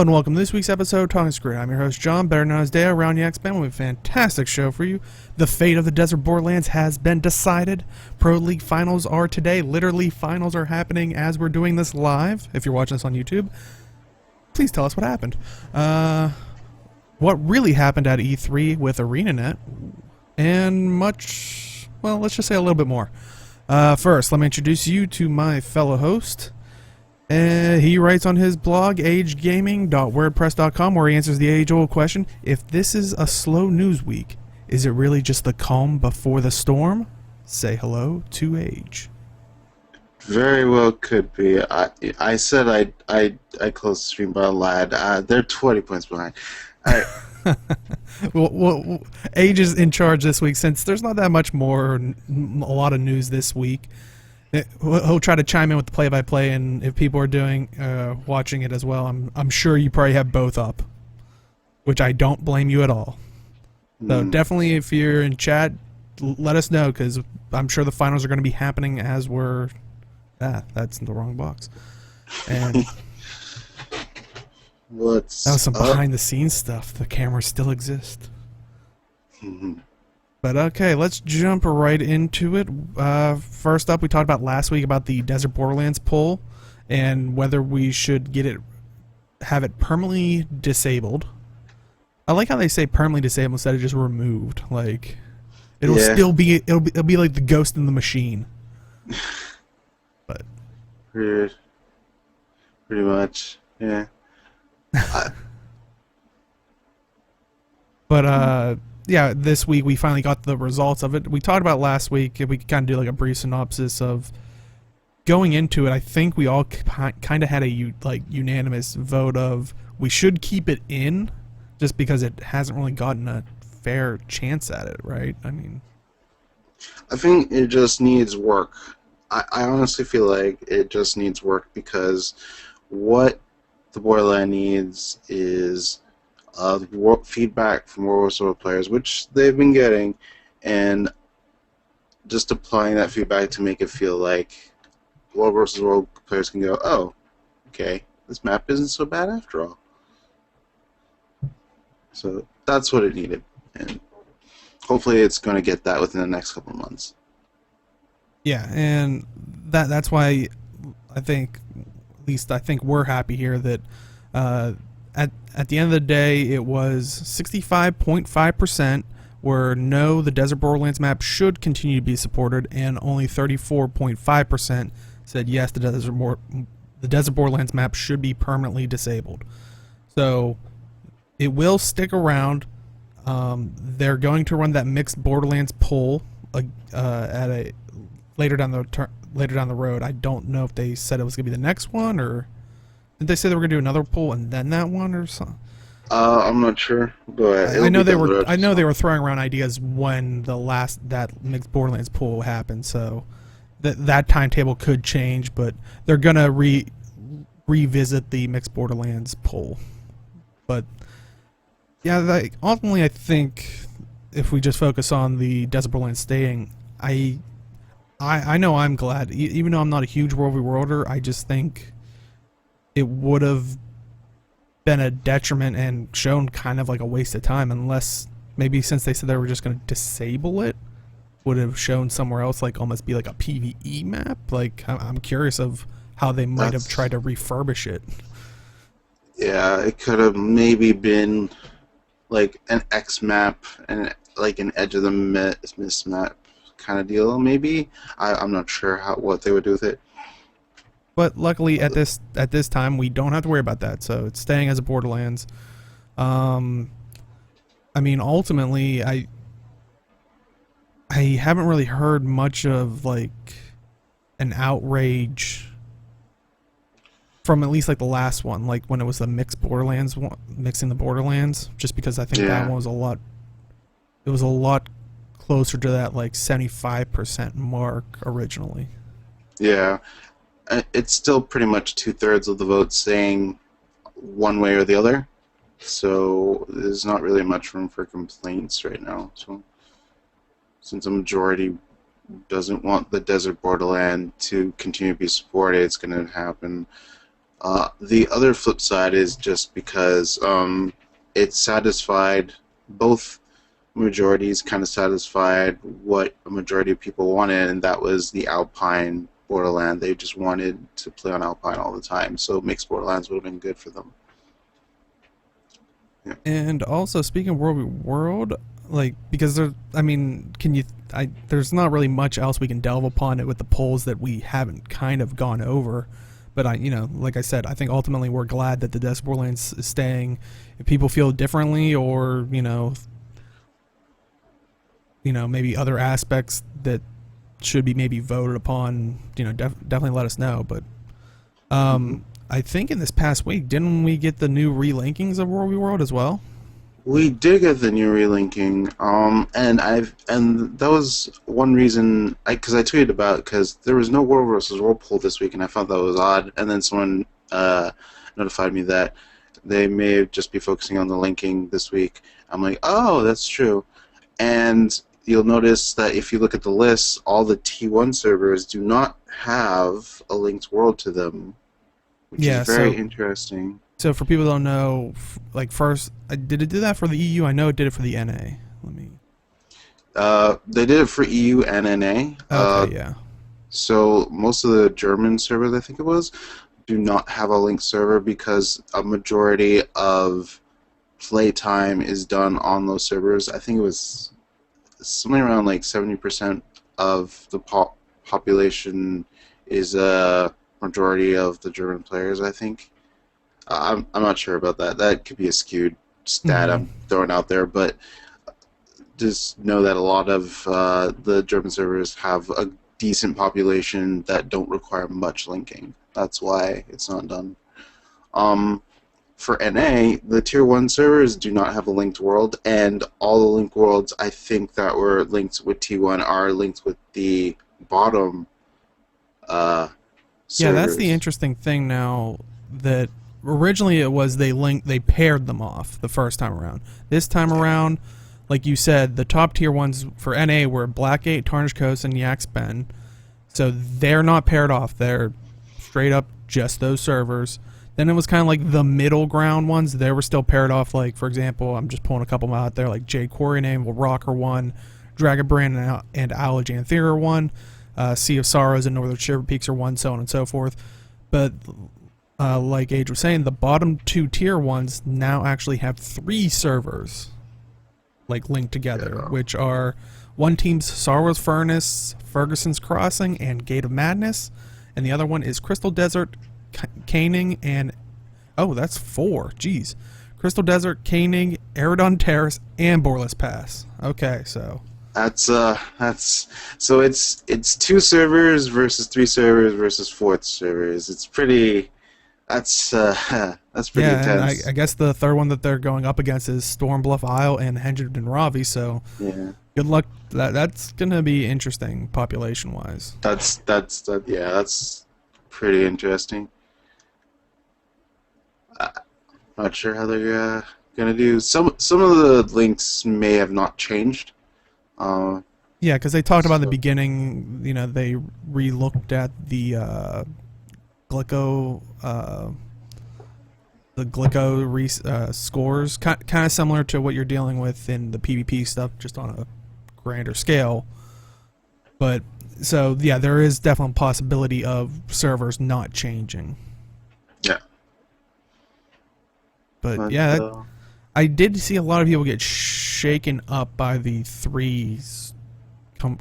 Hello and welcome to this week's episode of Talking Skritt. I'm your host John, better known as Dale, around the X-Band. We have a fantastic show for you. The fate of the Desert Borderlands has been decided. Pro League finals are today. Literally, finals are happening as we're doing this live. If you're watching this on YouTube, please tell us what happened. What really happened at E3 with ArenaNet, and much, well, let's just say a little bit more. First, let me introduce you to my fellow host. He writes on his blog, agegaming.wordpress.com, where he answers the age-old question, if this is a slow news week, is it really just the calm before the storm? Say hello to Age. Very well could be. I said I closed the stream, but I lied. They're 20 points behind. Well, Age is in charge this week since there's not that much more, a lot of news this week. He'll try to chime in with the play-by-play, and if people are watching it as well, I'm sure you probably have both up, which I don't blame you at all. So definitely, if you're in chat, let us know, because I'm sure the finals are going to be happening as we're... that's in the wrong box. And that was some behind-the-scenes stuff. The cameras still exist. But okay, let's jump right into it. First up, we talked about last week about the Desert Borderlands poll and whether we should have it permanently disabled. I like how they say permanently disabled instead of just removed. Like it'll still be it'll be like the ghost in the machine. But pretty much, yeah. But yeah, this week we finally got the results of it. We talked about last week. We could kind of do like a brief synopsis of going into it. I think we all kind of had a unanimous vote of we should keep it in, just because it hasn't really gotten a fair chance at it, right? I mean, I think it just needs work. I honestly feel like it just needs work, because what the Borderland needs is feedback from World War players, which they've been getting, and just applying that feedback to make it feel like World vs. World players can go, oh, okay, this map isn't so bad after all. So that's what it needed, and hopefully it's going to get that within the next couple of months. Yeah, and that's why I think, at least I think we're happy here that at the end of the day, it was 65.5% were no, the Desert Borderlands map should continue to be supported, and only 34.5% said yes, the Desert Borderlands map should be permanently disabled. So it will stick around. They're going to run that mixed Borderlands poll later down the road. I don't know if they said it was going to be the next one, or did they say they were going to do another poll and then that one, or something? I'm not sure, but I know they were throwing around ideas when that mixed Borderlands poll happened. So that timetable could change, but they're gonna revisit the mixed Borderlands poll. But yeah, ultimately, I think if we just focus on the Desert Borderlands staying, I know I'm glad, even though I'm not a huge World v. Worlder. I just think it would have been a detriment and shown kind of like a waste of time, unless maybe since they said they were just going to disable it, would have shown somewhere else, like almost be like a PvE map. Like I'm curious of how they might have tried to refurbish it. Yeah, it could have maybe been like an X map and like an Edge of the Mist map kind of deal. Maybe I'm not sure what they would do with it. But luckily, at this time, we don't have to worry about that. So it's staying as a Borderlands. I mean, ultimately, I haven't really heard much of like an outrage from at least like the last one, like when it was the mixing the Borderlands. Just because I think that one was a lot closer to that like 75% mark originally. Yeah. It's still pretty much 2/3 of the vote saying one way or the other, so there's not really much room for complaints right now. So, since a majority doesn't want the Desert Borderland to continue to be supported, it's going to happen. The other flip side is just because it satisfied both majorities, kind of satisfied what a majority of people wanted, and that was the Alpine Borderland. They just wanted to play on Alpine all the time, so mixed Borderlands would have been good for them. Yeah. And also, speaking of World, like, because there's, I mean, there's not really much else we can delve upon it with the polls that we haven't kind of gone over. But like I said, I think ultimately we're glad that the Desert Borderlands is staying. If people feel differently, or maybe other aspects that should be maybe voted upon, definitely let us know. But I think in this past week, didn't we get the new relinkings of World as well? We did get the new relinking, and that was one reason because I tweeted about it, because there was no World versus World poll this week, and I thought that was odd. And then someone notified me that they may just be focusing on the linking this week. I'm like, oh, that's true. And you'll notice that if you look at the list, all the T1 servers do not have a linked world to them, which is very interesting. So for people who don't know, like, first, did it do that for the EU? I know it did it for the NA. They did it for EU and NA. Okay, yeah. So most of the German servers, I think it was, do not have a linked server because a majority of playtime is done on those servers. I think it was something around like 70% of the population is a majority of the German players, I think. I'm not sure about that. That could be a skewed stat I'm throwing out there, but just know that a lot of the German servers have a decent population that don't require much linking. That's why it's not done. For NA, the Tier 1 servers do not have a linked world, and all the linked worlds, I think, that were linked with T1 are linked with the bottom servers. Yeah, that's the interesting thing now, that originally it was they paired them off the first time around. This time around, like you said, the top tier ones for NA were Blackgate, Tarnished Coast, and Yak's Bend. So they're not paired off. They're straight up just those servers. Then it was kind of like the middle ground ones. They were still paired off. Like, for example, I'm just pulling a couple out there, like Jade Quarry Name, Rocker 1, Dragonbrand and Alexanthera 1, Sea of Sorrows and Northern Shiver Peaks are 1, so on and so forth. But like Age was saying, the bottom two tier ones now actually have 3 servers like linked together, which are one team's Sorrow's Furnace, Ferguson's Crossing, and Gate of Madness, and the other one is Crystal Desert, Caning, and that's 4. Jeez, Crystal Desert, Caning, Eridon Terrace, and Boreless Pass. Okay, so that's so it's 2 servers versus 3 servers versus 4 servers. It's pretty. That's pretty intense. And I guess the third one that they're going up against is Stormbluff Isle and Henderson Ravi. So good luck. That's gonna be interesting population wise. That's pretty interesting. Not sure how they're gonna do. Some of the links may have not changed. Yeah, because they talked about in the beginning. They re-looked at the Glico, scores, kind of similar to what you're dealing with in the PvP stuff, just on a grander scale. But so yeah, there is definitely a possibility of servers not changing. Yeah. But yeah, I did see a lot of people get shaken up by the 3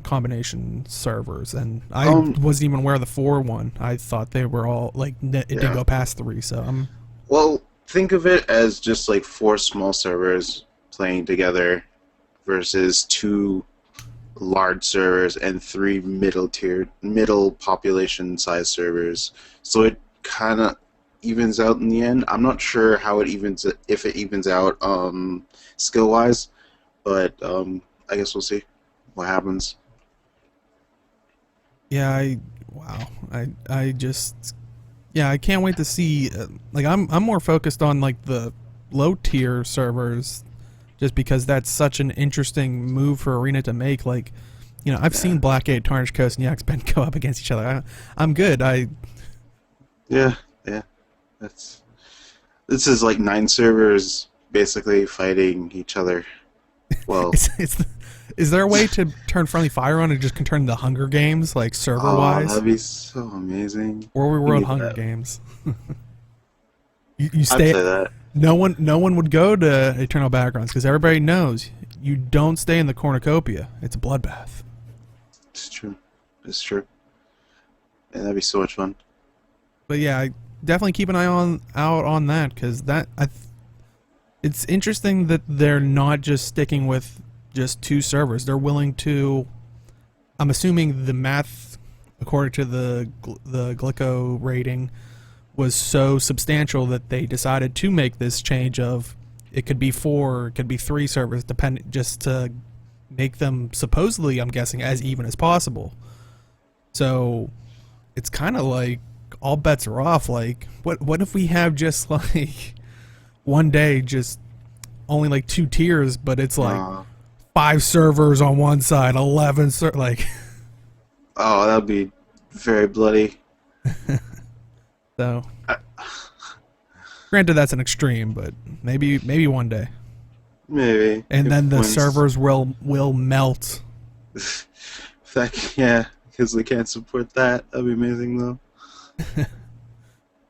combination servers, and I wasn't even aware of the 4 one. I thought they were all like it didn't go past 3. So well, think of it as just like 4 small servers playing together versus 2 large servers and 3 middle population size servers. So it kind of evens out in the end. I'm not sure how if it evens out skill wise, but I guess we'll see what happens. Yeah, I can't wait to see. Like, I'm more focused on like the low tier servers, just because that's such an interesting move for Arena to make. Like, I've seen Blackgate, Tarnished Coast, and Yak's Bend go up against each other. I'm good. Yeah. That's this is like 9 servers basically fighting each other. Well, Is there a way to turn friendly fire on and just can turn the Hunger Games like server oh, wise, that'd be so amazing. or we We world need Hunger that. Games? You I'd stay. play that. No one would go to Eternal Backgrounds because everybody knows you don't stay in the cornucopia. It's a bloodbath. It's true. It's true. Yeah, that'd be so much fun. But yeah, I definitely keep an eye out on that because it's interesting that they're not just sticking with just 2 servers. They're willing to. I'm assuming the math, according to the Glico rating, was so substantial that they decided to make this change of it could be 4, it could be 3 servers, depending, just to make them supposedly, I'm guessing, as even as possible. So it's kind of like all bets are off. Like, what if we have just like one day just only like 2 tiers, but it's like Uh, 5 servers on one side, 11 like. oh, that'd be very bloody. So granted that's an extreme, but maybe one day. Maybe. And If then the when- servers will melt. Yeah, because they can't support that. That'd be amazing, though.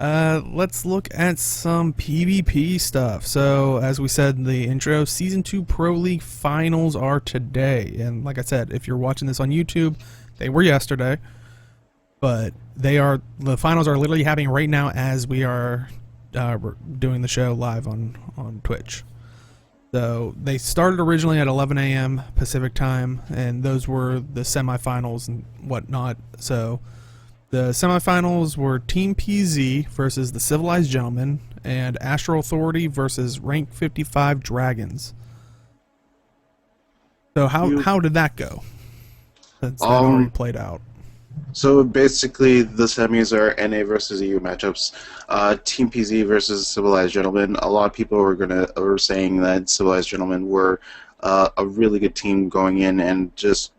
Let's look at some PvP stuff. So, as we said in the intro, Season 2 Pro League Finals are today. And like I said, if you're watching this on YouTube, they were yesterday. But the finals are literally happening right now as we are doing the show live on Twitch. So, they started originally at 11 a.m. Pacific time, and those were the semifinals and whatnot. So, the semifinals were Team PZ versus the Civilized Gentlemen and Astral Authority versus Rank 55 Dragons. So how did that go? Since that already played out. So basically, the semis are NA versus EU matchups. Team PZ versus Civilized Gentlemen. A lot of people were saying that Civilized Gentlemen were a really good team going in, and just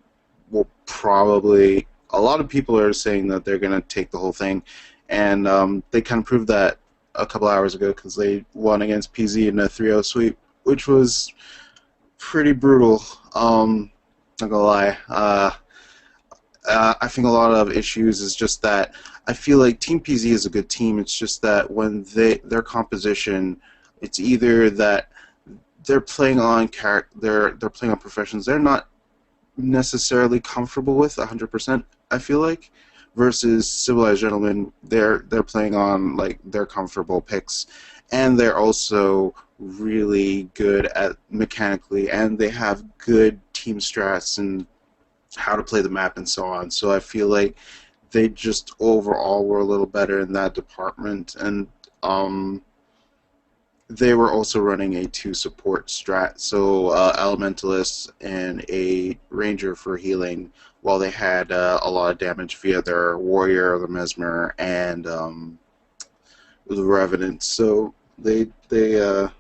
will probably. A lot of people are saying that they're going to take the whole thing, and they kind of proved that a couple hours ago because they won against PZ in a 3-0 sweep, which was pretty brutal. Not gonna lie. I think a lot of issues is just that I feel like Team PZ is a good team. It's just that when their composition, it's either that they're playing on they're playing on professions they're not necessarily comfortable with 100%. I feel like versus Civilized Gentlemen, they're playing on like their comfortable picks, and they're also really good at mechanically, and they have good team strats and how to play the map and so on. So I feel like they just overall were a little better in that department, and they were also running a 2 support strat, so Elementalist and a Ranger for healing, while they had a lot of damage via their Warrior, the Mesmer, and the Revenant. So they did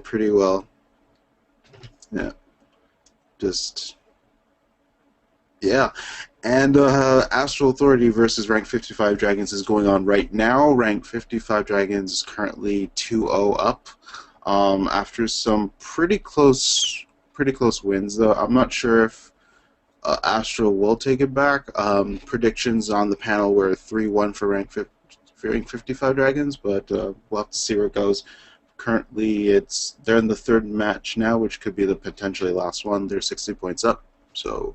pretty well. Yeah, just yeah. And Astral Authority versus Rank 55 Dragons is going on right now. Rank 55 Dragons is currently 2-0 up after some pretty close wins, though. I'm not sure if Astral will take it back. Predictions on the panel were 3-1 for Rank 55 Dragons, but we'll have to see where it goes. Currently, they're in the 3rd match now, which could be the potentially last one. They're 60 points up, so...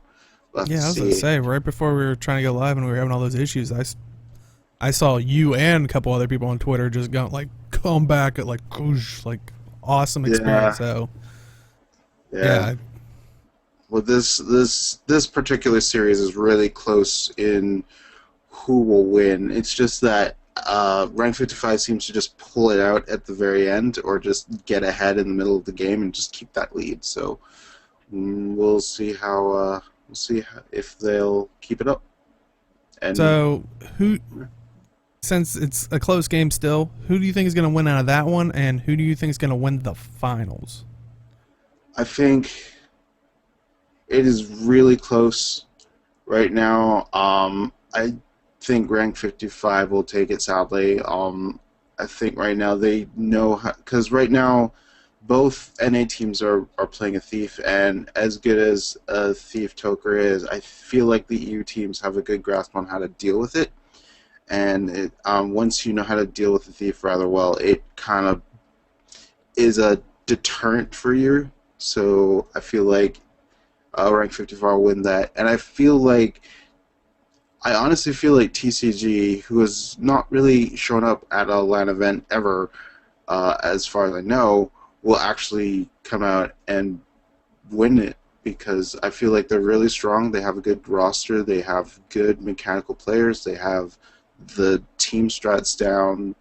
Yeah, I was going to say, right before we were trying to go live and we were having all those issues, I saw you and a couple other people on Twitter just come back at like awesome experience. Yeah. So yeah. Well, this particular series is really close in who will win. It's just that Rank 55 seems to just pull it out at the very end, or just get ahead in the middle of the game and just keep that lead. So we'll see how. We'll see if they'll keep it up. And so, since it's a close game still, who do you think is going to win out of that one, and who do you think is going to win the finals? I think it is really close right now. I think Rank 55 will take it, sadly. I think right now they know how, because right now both NA teams are playing a thief, and as good as a thief Toker is, I feel like the EU teams have a good grasp on how to deal with it. And once you know how to deal with the thief rather well, it kind of is a deterrent for you. So I feel like rank 54 will win that, and I honestly feel like TCG, who has not really shown up at a LAN event ever, as far as I know, will actually come out and win it, because I feel like they're really strong. They have a good roster. They have good mechanical players. They have the team strats down.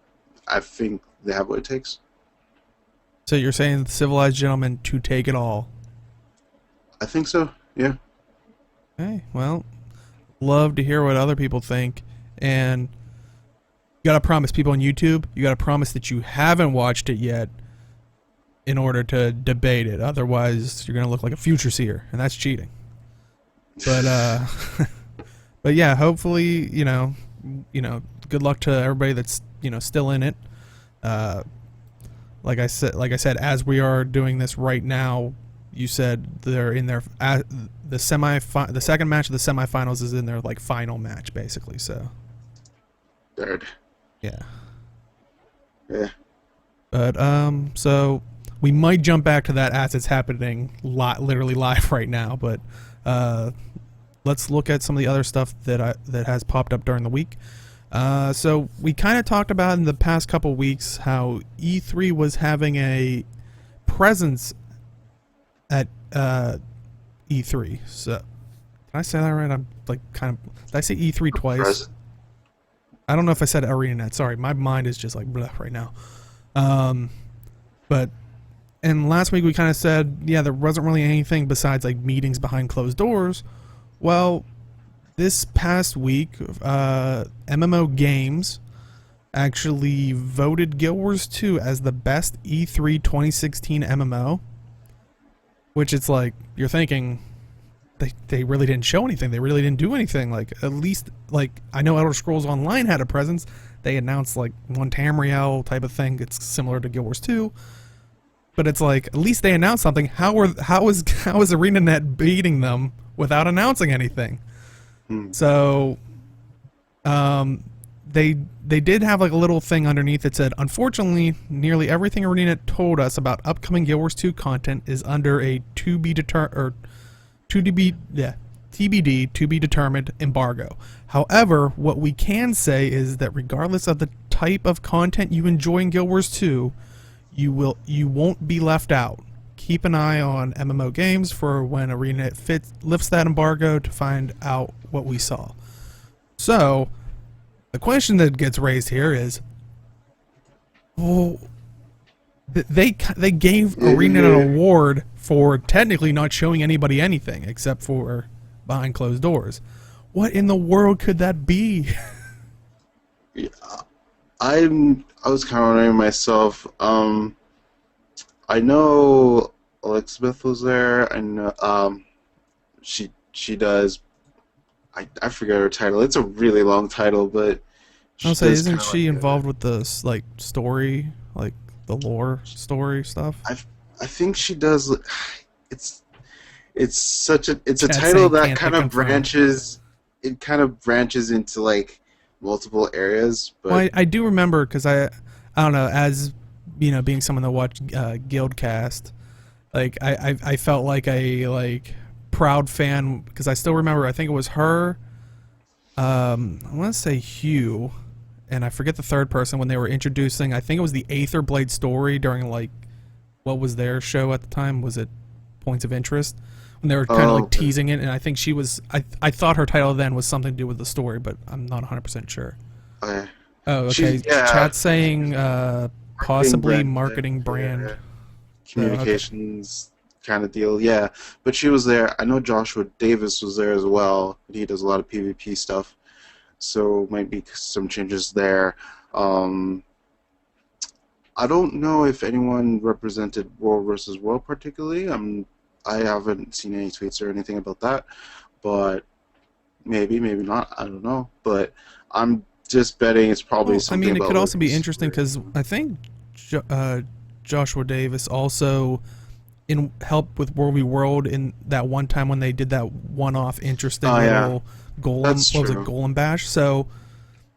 I think they have what it takes. So you're saying civilized gentlemen to take it all? I think so, yeah. Okay, well, love to hear what other people think, and you gotta promise people on YouTube, you gotta promise that you haven't watched it yet in order to debate it. Otherwise, you're gonna look like a future seer, and that's cheating. But but yeah, hopefully, good luck to everybody that's still in it. Like I said, as we are doing this right now, you said they're in their the second match of the semifinals is in their like final match basically. So Third. yeah. Yeah. But so we might jump back to that as it's happening literally live right now. But let's look at some of the other stuff that has popped up during the week. So we kind of talked about in the past couple weeks how E3 was having a presence at E3. So did I say that right? I'm like kind of, did I say E3 twice? I don't know if I said ArenaNet. Sorry, my mind is just like blah right now. But and last week we kind of said, yeah, there wasn't really anything besides like meetings behind closed doors. Well, this past week, MMO Games actually voted Guild Wars 2 as the best E3 2016 MMO. Which it's like, you're thinking, they really didn't show anything. They really didn't do anything. Like, at least, like, I know Elder Scrolls Online had a presence. They announced, like, one Tamriel type of thing. It's similar to Guild Wars 2. But it's like, at least they announced something. How is ArenaNet beating them without announcing anything? So, they did have like a little thing underneath that said, unfortunately, nearly everything ArenaNet told us about upcoming Guild Wars 2 content is under a TBD to be determined embargo. However, what we can say is that regardless of the type of content you enjoy in Guild Wars 2, you won't be left out. Keep an eye on MMO Games for when ArenaNet lifts that embargo to find out what we saw. So, the question that gets raised here is, well, they gave ArenaNet an award for technically not showing anybody anything except for behind closed doors. What in the world could that be? Yeah, I was kind of wondering myself. I know Elizabeth was there, and she does. I forget her title. It's a really long title, but I'll say, isn't she involved with the like story, like the lore story stuff? I think she does. It's a title that kind of branches. It kind of branches into like multiple areas. But well, I do remember because I don't know, as being someone that watched Guildcast, like I felt like a proud fan because I still remember. I think it was her. I want to say Hugh, and I forget the third person when they were introducing. I think it was the Aether Blade story during like what was their show at the time? Was it Points of Interest? When they were kind of teasing it, and I think she was. I thought her title then was something to do with the story, but I'm not 100% sure. Okay. Oh, okay. Chat's saying possibly marketing brand. Communications kind of deal, yeah. But she was there. I know Joshua Davis was there as well. He does a lot of PvP stuff, so might be some changes there. I don't know if anyone represented World versus World particularly. I haven't seen any tweets or anything about that, but maybe not. I don't know. But I'm just betting it's probably Well, I something mean, it about could also be living interesting story. because I think Joshua Davis also in help with World v World in that one time when they did that one-off interesting Oh yeah, little golem. that's What was it, true. golem bash? So,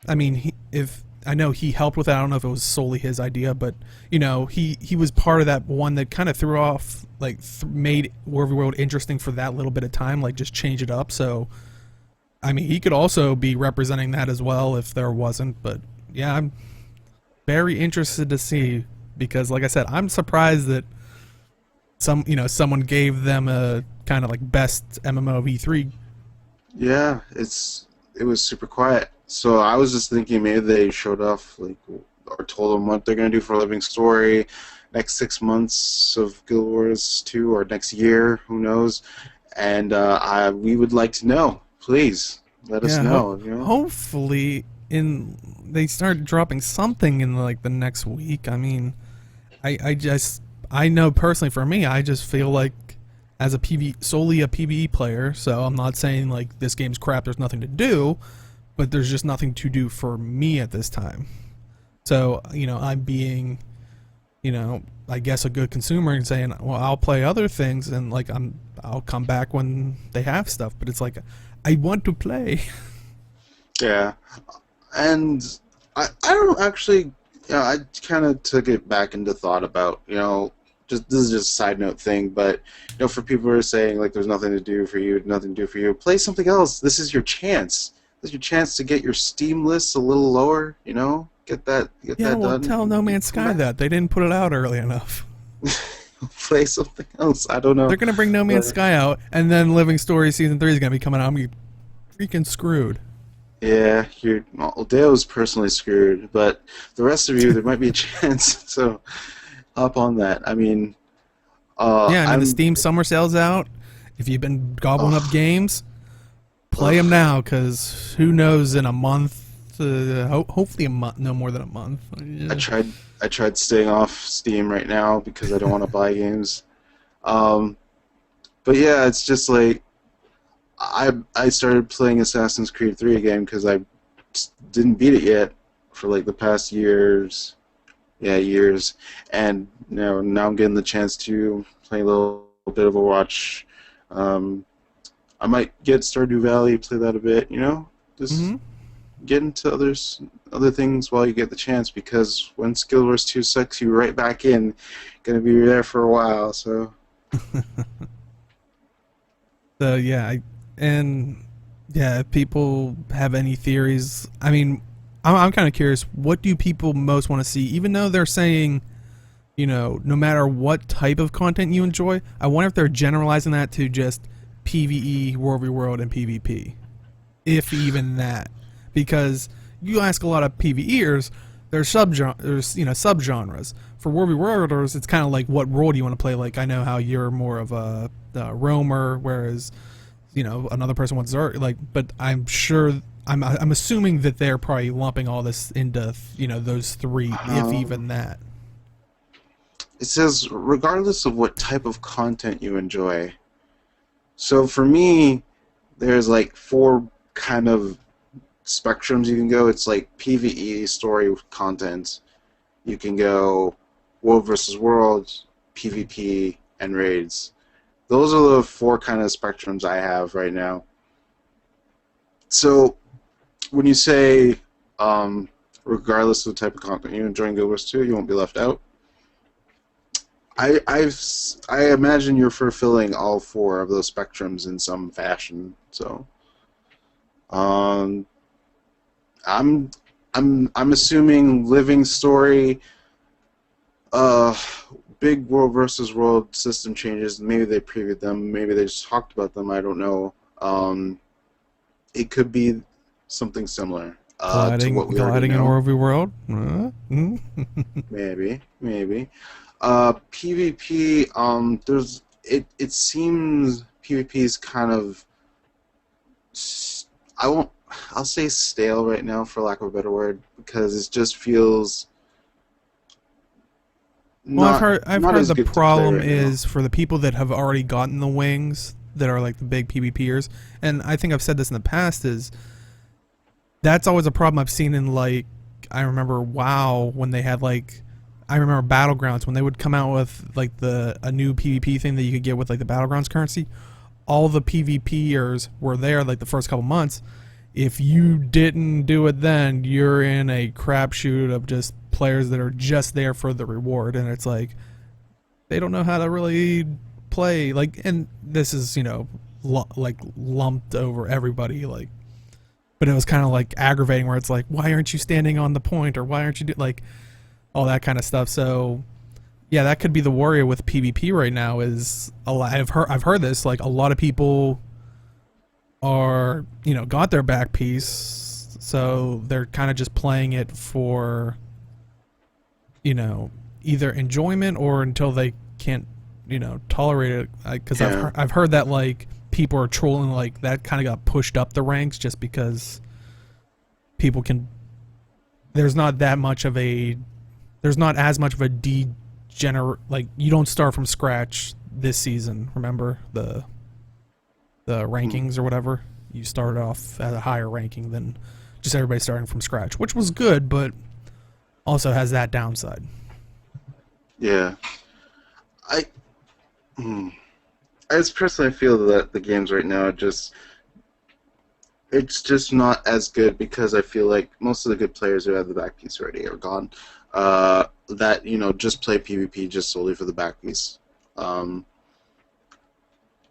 I mean, if I know he helped with that, I don't know if it was solely his idea, but you know, he was part of that one that kind of threw off, like made World v World interesting for that little bit of time, like just change it up. So, I mean, he could also be representing that as well if there wasn't. But yeah, I'm very interested to see because, like I said, I'm surprised that someone gave them a kind of like best MMO V3. Yeah, it was super quiet. So I was just thinking maybe they showed off like or told them what they're gonna do for a living story next 6 months of Guild Wars 2 or next year, who knows? And we would like to know. Please let us Yeah, know. You know. hopefully in they start dropping something in like the next week. I mean, I know personally for me, I just feel like as a solely a PvE player, so I'm not saying like this game's crap, there's nothing to do, but there's just nothing to do for me at this time. So, I'm being, I guess a good consumer and saying, well, I'll play other things and like I'll come back when they have stuff, but it's like I want to play. Yeah, and I don't actually. I kind of took it back into thought about just this is just a side note thing, but for people who are saying like there's nothing to do for you, nothing to do for you, play something else. This is your chance. This is your chance to get your Steam lists a little lower. Get Yeah, that well, done. tell No And Man's come Sky back. that. They didn't put it out early enough. Play something else. I don't know. They're going to bring No Man's But, Sky out, and then Living Story Season 3 is going to be coming out. I'm going to be freaking screwed. yeah, Deo's personally screwed, but the rest of you, there might be a chance. So hop on that. I mean, Yeah, I mean, the I'm. Steam Summer Sale's out. If you've been gobbling up Ugh, games, play them ugh. now, because who knows in a month, hopefully a month, no more than a month. I Yeah. tried. I tried staying off Steam right now because I don't want to buy games. Um, but yeah, it's just like I started playing Assassin's Creed 3 again because I didn't beat it yet for like the past years. Yeah, years, and now I'm getting the chance to play a little bit of Overwatch. Um, I might get Stardew Valley, play that a bit. Just Hmm. get into other things while you get the chance, because when Guild Wars 2 sucks you right back in, gonna be there for a while. So So yeah, and yeah, if people have any theories, I mean, I'm kind of curious. What do people most want to see? Even though they're saying, no matter what type of content you enjoy, I wonder if they're generalizing that to just PVE, World v World, and PvP, if even that. Because you ask a lot of PVEers, there's subgenres. For World v Worlders, it's kind of like what role do you want to play? Like I know how you're more of a roamer, whereas another person wants Zerg. Like, but I'm sure I'm assuming that they're probably lumping all this into those three, if um, even that. it says regardless of what type of content you enjoy. So for me, there's like four kind of spectrums you can go. It's like PvE story content. You can go world versus world, PvP, and raids. Those are the four kind of spectrums I have right now. So when you say, regardless of the type of content you enjoy in Guild Wars 2, you won't be left out. I imagine you're fulfilling all four of those spectrums in some fashion. So, um, I'm I'm assuming living story, uh, big world versus world system changes. Maybe they previewed them. Maybe they just talked about them. I don't know. It could be something similar to what we already Gliding in know. World v World. Maybe. PvP. There's it. It seems PvP is kind of. I won't. I'll say stale right now, for lack of a better word, because it just feels Well, I've not heard I've not heard as the good to play problem right now. is for the people that have already gotten the wings that are like the big PvPers, and I think I've said this in the past is that's always a problem I've seen in like I remember WoW when they had like I remember Battlegrounds when they would come out with like a new PvP thing that you could get with like the Battlegrounds currency. All the PvPers were there like the first couple months. If you didn't do it then, you're in a crapshoot of just players that are just there for the reward, and it's like they don't know how to really play. Like, and this is like lumped over everybody. Like, but it was kind of like aggravating where it's like, why aren't you standing on the point, or why aren't you like all that kind of stuff. So yeah, that could be the worry with PvP right now. Is a lot. I've heard this. Like a lot of people are got their back piece, so they're kind of just playing it for either enjoyment or until they can't tolerate it. Because I've heard that like people are trolling, like that kind of got pushed up the ranks just because people can. There's not as much of a like you don't start from scratch this season. Remember the rankings or whatever, you started off at a higher ranking than just everybody starting from scratch, which was good, but also has that downside. Yeah. I just personally feel that the games right now it's just not as good because I feel like most of the good players who have the back piece already are gone. That just play PvP just solely for the back piece.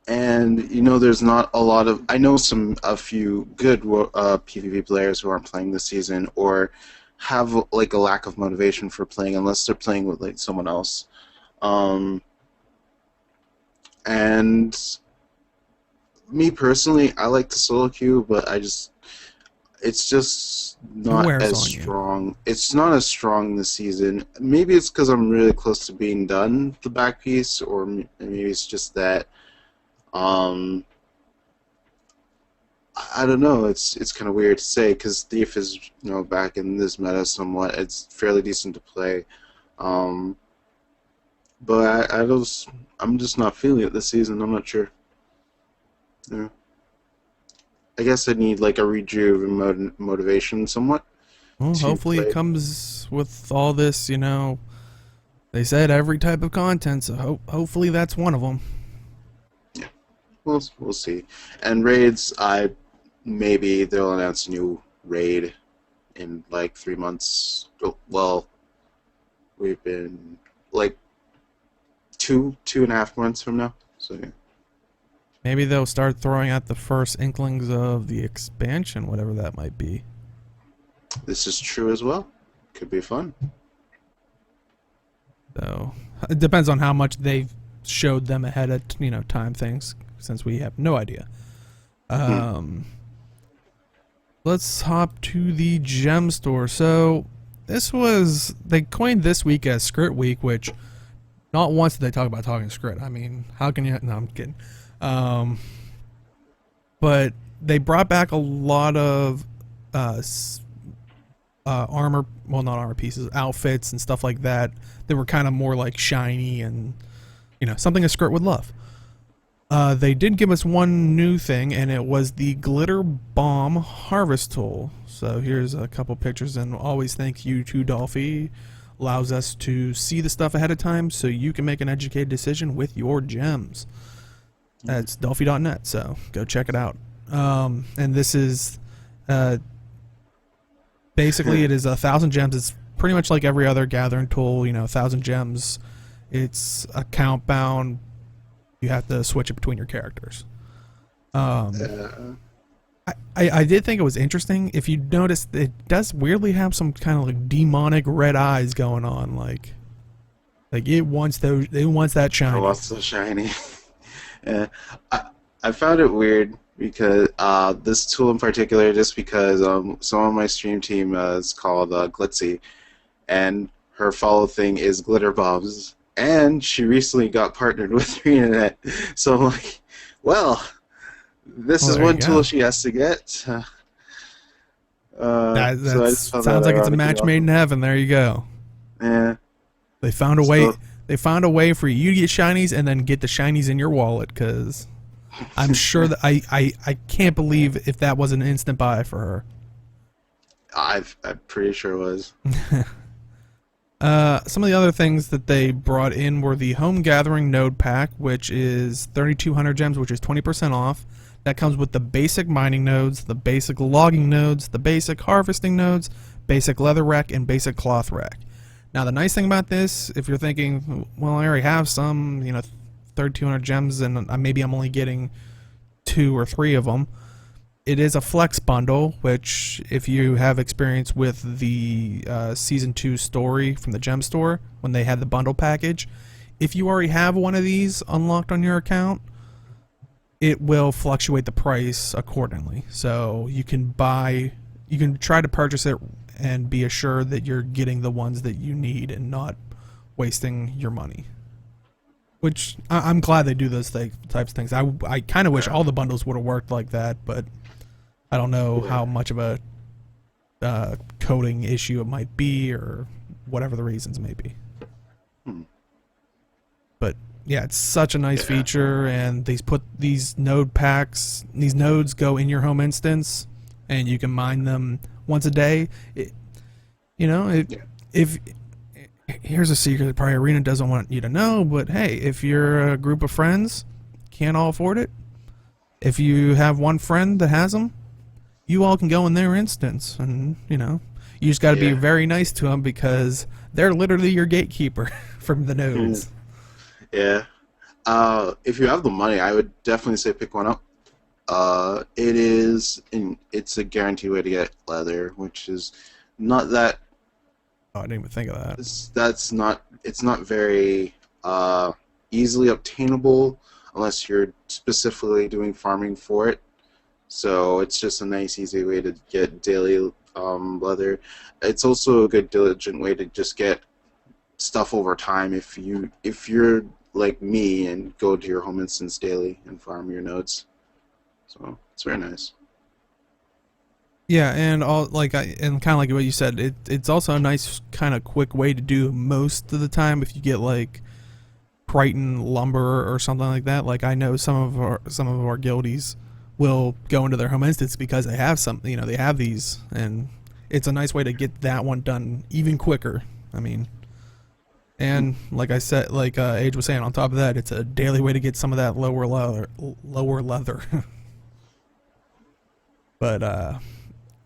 And there's not a lot of. I know a few good PvP players who aren't playing this season or have like a lack of motivation for playing unless they're playing with like someone else. And me personally, I like the solo queue, but it's just not as strong. It's not as strong this season. Maybe it's because I'm really close to being done the back piece, or maybe it's just that. I don't know. It's kind of weird to say because Thief is back in this meta somewhat. It's fairly decent to play, but I'm just not feeling it this season. I'm not sure. Yeah. I guess I need like a rejuve and motivation somewhat. Well, hopefully it comes with all this. They said every type of content, so hopefully that's one of them. We'll see. And raids, maybe they'll announce a new raid in like 3 months. Well, we've been like 2.5 months from now. So yeah. Maybe they'll start throwing out the first inklings of the expansion, whatever that might be. This is true as well. Could be fun. So it depends on how much they've showed them ahead of time things, since we have no idea. Let's hop to the Gemstore. So they coined this week as Skritt week, which not once did they talk about talking Skritt. I mean, how can you? No, I'm kidding. But they brought back a lot of armor, well, not armor pieces, outfits and stuff like that. They were kind of more like shiny and something a Skritt would love. They did give us one new thing, and it was the glitter bomb harvest tool. So here's a couple pictures, and always thank you to Dolphy. Allows us to see the stuff ahead of time so you can make an educated decision with your gems. That's Dolphy.net, so go check it out. And this is basically it is 1,000 gems. It's pretty much like every other gathering tool, 1,000 gems. It's account bound. You have to switch it between your characters. I did think it was interesting. If you notice, it does weirdly have some kind of like demonic red eyes going on. Like it wants those. It wants that shiny. It wants the shiny. Yeah, I found it weird because this tool in particular, just because some of my stream team is called Glitzy, and her follow thing is glitter bombs. And she recently got partnered with ArenaNet, so I'm like, well, this is one tool she has to get. Sounds like it's a match made in heaven. There you go. Yeah. They found a way. They found a way for you to get shinies and then get the shinies in your wallet. Because I'm sure that I can't believe if that was an instant buy for her. I'm pretty sure it was. Some of the other things that they brought in were the Home Gathering Node Pack, which is 3,200 gems, which is 20% off. That comes with the basic mining nodes, the basic logging nodes, the basic harvesting nodes, basic leather rack, and basic cloth rack. Now, the nice thing about this, if you're thinking, well, I already have some, 3,200 gems, and maybe I'm only getting 2 or 3 of them. It is a flex bundle, which if you have experience with the Season 2 story from the Gemstore, when they had the bundle package, if you already have one of these unlocked on your account, it will fluctuate the price accordingly. So you can try to purchase it and be assured that you're getting the ones that you need and not wasting your money. Which, I'm glad they do those types of things. I kind of wish all the bundles would have worked like that, but I don't know how much of a coding issue it might be, or whatever the reasons may be. But yeah, it's such a nice feature, and these node packs, these nodes go in your home instance, and you can mine them once a day. If here's a secret that probably Arena doesn't want you to know, but hey, if you're a group of friends, can't all afford it. If you have one friend that has them, you all can go in their instance, and you just got to be very nice to them, because they're literally your gatekeeper from the nodes. Yeah. If you have the money, I would definitely say pick one up. It's a guaranteed way to get leather, which is not that. Oh, I didn't even think of that. It's not very easily obtainable unless you're specifically doing farming for it. So it's just a nice, easy way to get daily leather. It's also a good, diligent way to just get stuff over time if you're like me and go to your home instance daily and farm your nodes. So it's very nice. Yeah, and kind of like what you said, it's also a nice kind of quick way to do most of the time if you get like Crichton lumber or something like that. Like I know some of our guildies will go into their home instance because they have they have these, and it's a nice way to get that one done even quicker. I mean, and like I said, like Age was saying, on top of that, it's a daily way to get some of that lower leather. But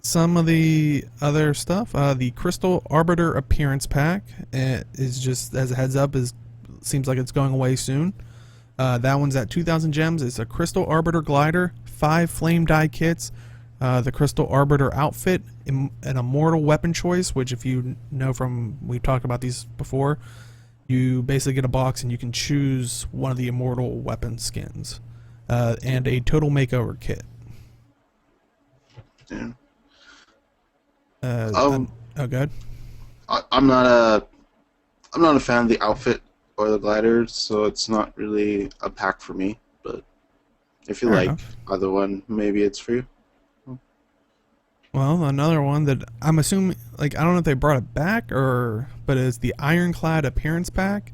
some of the other stuff, the Crystal Arbiter Appearance Pack is just, as a heads up, seems like it's going away soon. That one's at 2,000 gems. It's a Crystal Arbiter Glider, 5 Flame Die Kits, the Crystal Arbiter Outfit, an Immortal Weapon Choice, which if you know from, we've talked about these before, you basically get a box and you can choose one of the Immortal Weapon skins, and a Total Makeover Kit. Yeah. Good. I'm not a fan of the outfit or the glider, so it's not really a pack for me. But if you Fair like enough. either one, maybe it's for you. Well, another one that I'm assuming, like, I don't know if they brought it back but it's the Ironclad Appearance Pack.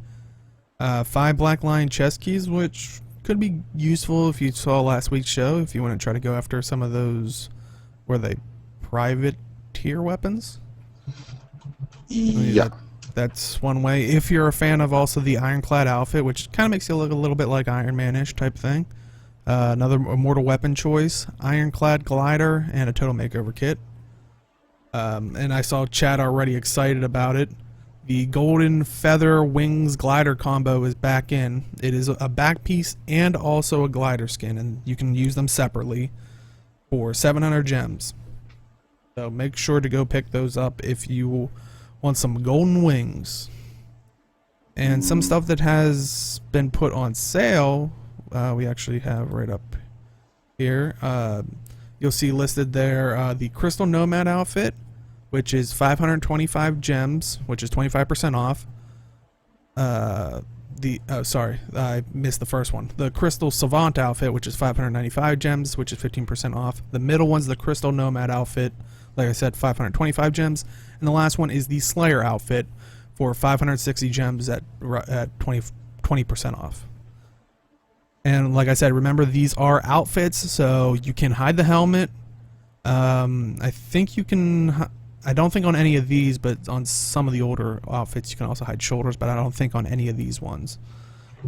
5 Black Lion chest keys, which could be useful if you saw last week's show, if you want to try to go after some of those, were they private tier weapons? Yeah. That's one way. If you're a fan of also the Ironclad outfit, which kind of makes you look a little bit like Iron Man-ish type thing. Another Immortal Weapon Choice, Ironclad Glider, and a Total Makeover Kit. And I saw chat already excited about it. The Golden Feather Wings Glider combo is back in. It is a back piece and also a glider skin, and you can use them separately for 700 gems. So make sure to go pick those up if you want some golden wings. And some stuff that has been put on sale, we actually have right up here. You'll see listed there the Crystal Nomad outfit, which is 525 gems, which is 25% off. Sorry, I missed the first one. The Crystal Savant outfit, which is 595 gems, which is 15% off. The middle one's the Crystal Nomad outfit, like I said, 525 gems. And the last one is the Slayer outfit for 560 gems at 20% off. And like I said, remember, these are outfits, so you can hide the helmet. I think you can I don't think on any of these, but on some of the older outfits you can also hide shoulders, but I don't think on any of these ones.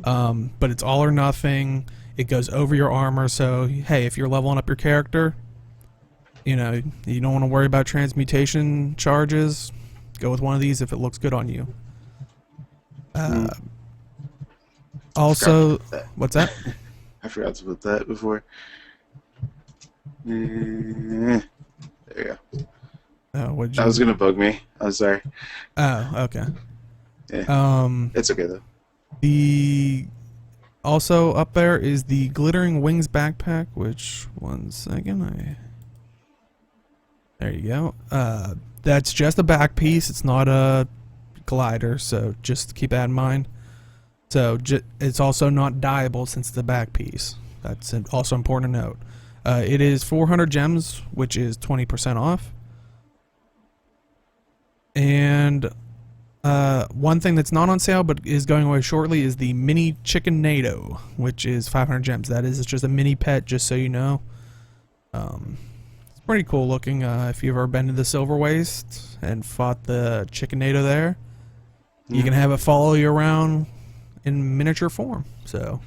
But it's all or nothing. It goes over your armor, so hey, if you're leveling up your character, you know, you don't want to worry about transmutation charges, go with one of these if it looks good on you. Also, what's that? I forgot to put that before. There you go. What'd That you... was gonna bug me. I'm sorry. Oh, okay. Yeah. It's okay though. The also up there is the Glittering Wings backpack, which, one second, there you go. That's just a back piece. It's not a glider, so just keep that in mind. So it's also not dyeable since it's a back piece. That's also important to note. It is 400 gems, which is 20% off. And one thing that's not on sale but is going away shortly is the mini Chickenado, which is 500 gems. That is just a mini pet, just so you know. It's pretty cool looking. If you've ever been to the Silver Waste and fought the Chickenado there, you can have it follow you around in miniature form. So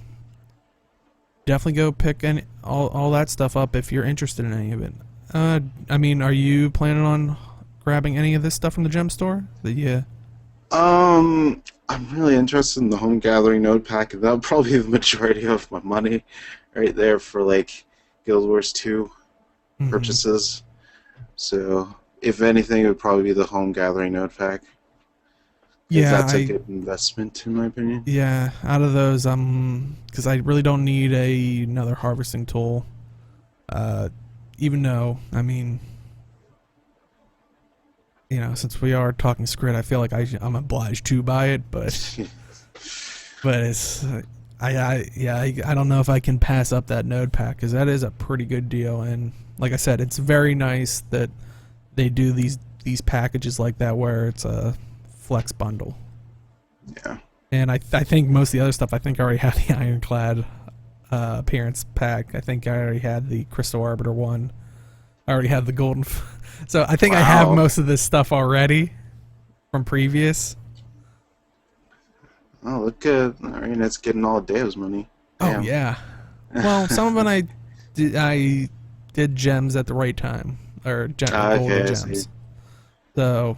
definitely go pick all that stuff up if you're interested in any of it. I mean, are you planning on grabbing any of this stuff from the Gemstore? I'm really interested in the home gathering node pack, and that'll probably be the majority of my money right there for like Guild Wars 2 purchases. So if anything, it would probably be the home gathering node pack. Yeah, that's a good investment in my opinion. Yeah, out of those, because I really don't need another harvesting tool. Even though, I mean, you know, since we are talking Skritt, I feel like I'm obliged to buy it, but it's I don't know if I can pass up that node pack, because that is a pretty good deal. And like I said, it's very nice that they do these packages like that where it's a flex bundle. Yeah. And I think most of the other stuff, I think I already had the Ironclad appearance pack. I think I already had the Crystal Arbiter one. I already had the Golden... So I think I have most of this stuff already from previous. Oh, look good. ArenaNet's getting all Deo's money. Damn. Oh, yeah. Well, some of it I did gems at the right time. Or golden gems. So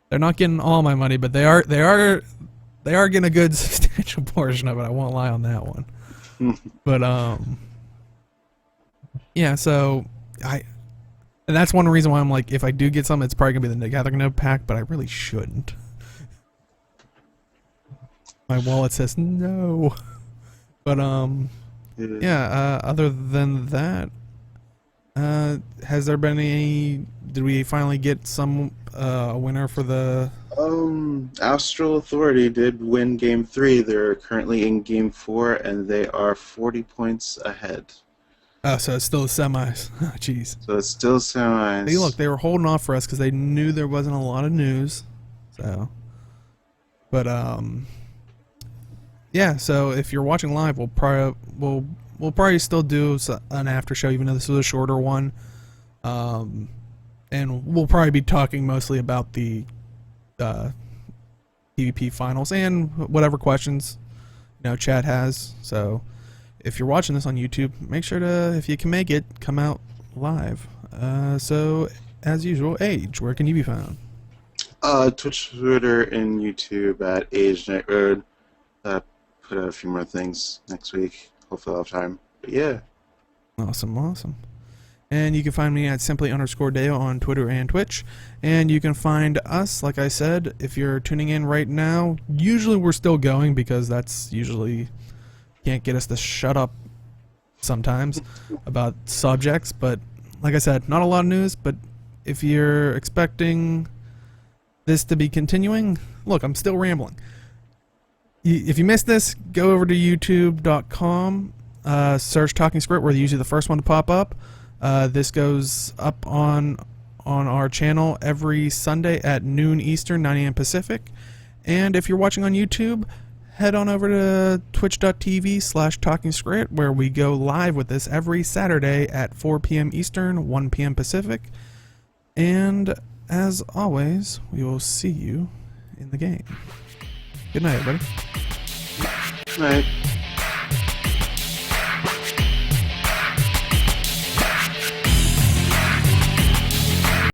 they're not getting all my money, but they are getting a good substantial portion of it. I won't lie on that one. But yeah, so and that's one reason why I'm like, if I do get some, it's probably gonna be the Gathering Node pack, but I really shouldn't. My wallet says no. But yeah, other than that, has there been any... Did we finally get some winner for the... Astral Authority did win Game 3. They're currently in Game 4, and they are 40 points ahead. Oh, so it's still the semis. Oh, jeez. So it's still semis. Hey, look, they were holding off for us because they knew there wasn't a lot of news. So, but yeah. So if you're watching live, we'll probably still do an after show, even though this was a shorter one. And we'll probably be talking mostly about the PvP finals and whatever questions chat has. So if you're watching this on YouTube, make sure to, if you can make it, come out live. So as usual, Age, where can you be found? Twitch, Twitter, and YouTube at ArenaNet. Put out a few more things next week. Hopefully I'll have time. But yeah. Awesome. And you can find me at simply_Deo on Twitter and Twitch. And you can find us, like I said, if you're tuning in right now. Usually we're still going because that's usually can't get us to shut up sometimes about subjects. But like I said, not a lot of news. But if you're expecting this to be continuing, look, I'm still rambling. If you missed this, go over to youtube.com, search Talking Skritt, we're usually the first one to pop up. This goes up on our channel every Sunday at noon Eastern, 9 a.m. Pacific. And if you're watching on YouTube, head on over to twitch.tv/Talking Skritt, where we go live with this every Saturday at 4 p.m. Eastern, 1 p.m. Pacific. And as always, we will see you in the game. Good night, everybody. Right.